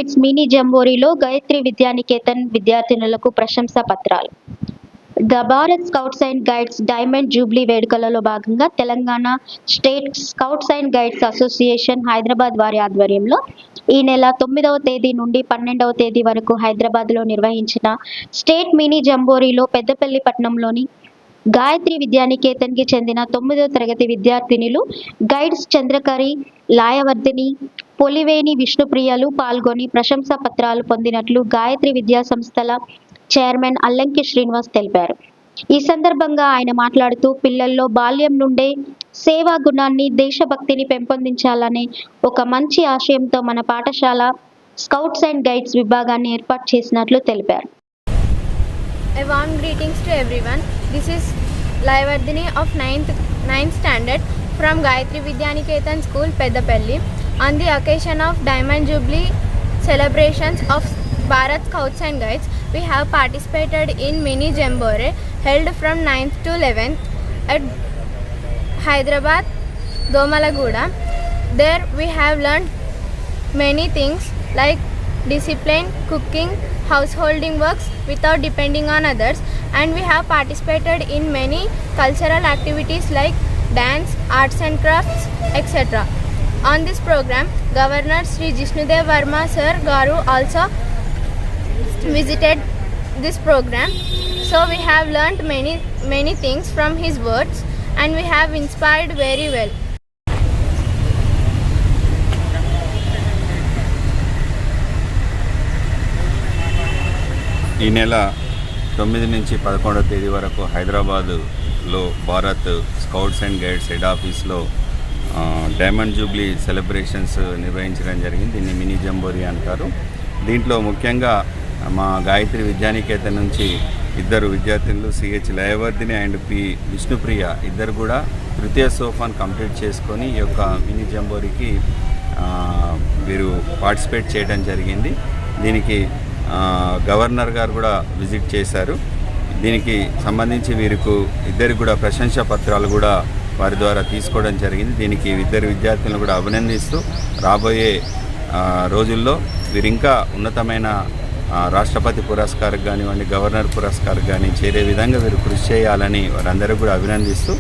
Guides mini జంబోరీలో గాయత్రి విద్యానికేతన్ విద్యార్థినులకు ప్రశంసా పత్రాలు. Bharat scouts and guides diamond jubilee వేడుకలలో భాగంగా Telangana state scouts and guides association Hyderabad వారి ఆధ్వర్యంలో ఈ నెల 9వ తేదీ నుండి 12వ తేదీ వరకు హైదరాబాద్లో నిర్వహించిన స్టేట్ మినీ జంబోరీలో పెద్దపల్లి పట్టణంలోని గాయత్రి విద్యానికేతన్కి చెందిన 9వ తరగతి విద్యార్థినులు గైడ్స్ చంద్రకరి, లాయవర్ధిని, పొలివేని విష్ణుప్రియలు పాల్గొని ప్రశంసా పత్రాలు పొందినట్లు గాయత్రి విద్యా సంస్థల చైర్మన్ అల్లంకి శ్రీనివాస్ తెలిపారు. ఈ సందర్భంగా ఆయన మాట్లాడుతూ పిల్లల్లో బాల్యం నుండే సేవా గుణాన్ని, దేశభక్తిని పెంపొందించాలనే ఒక మంచి ఆశయంతో మన పాఠశాల స్కౌట్స్ అండ్ గైడ్స్ విభాగాన్ని ఏర్పాటు చేసినట్లు తెలిపారు. A warm greetings to everyone. This is Layavardhini of 9th standard from Gayatri Vidyaniketan School, Peddapalli. On the occasion of Diamond Jubilee celebrations of Bharat Scouts and Guides, we have participated in mini Jamboree held from 9th to 11th at Hyderabad, Domalaguda. There we have learned many things like discipline, cooking, householding works without depending on others, and we have participated in many cultural activities like dance, arts and crafts, etc. On this program, Governor Sri Jishnudev Verma Sir Garu also visited this program. So we have learnt many things from his words, and we have inspired very well. ఈ నెల 9 నుంచి 11వ తేదీ వరకు హైదరాబాదులో Bharat scouts and guides head ఆఫీస్లో diamond Jubilee celebrations నిర్వహించడం జరిగింది. దీన్ని మినీ జంబోరీ అంటారు. దీంట్లో ముఖ్యంగా మా గాయత్రి విద్యానికేతన్ నుంచి ఇద్దరు విద్యార్థినులు సిహెచ్ లయవర్ధిని అండ్ పి విష్ణుప్రియ ఇద్దరు కూడా తృతీయ సోపాన్ కంప్లీట్ చేసుకొని ఈ యొక్క మినీ జంబోరీకి వీరు పార్టిసిపేట్ చేయడం జరిగింది. దీనికి గవర్నర్ గారు కూడా విజిట్ చేశారు. దీనికి సంబంధించి వీరికి ఇద్దరికి కూడా ప్రశంసా పత్రాలు కూడా వారి ద్వారా తీసుకోవడం జరిగింది. దీనికి ఇద్దరు విద్యార్థులను కూడా అభినందిస్తూ రాబోయే రోజుల్లో వీరు ఇంకా ఉన్నతమైన రాష్ట్రపతి పురస్కారం కానివ్వండి, గవర్నర్ పురస్కారం కానీ చేరే విధంగా వీరు కృషి చేయాలని వారందరూ కూడా అభినందిస్తూ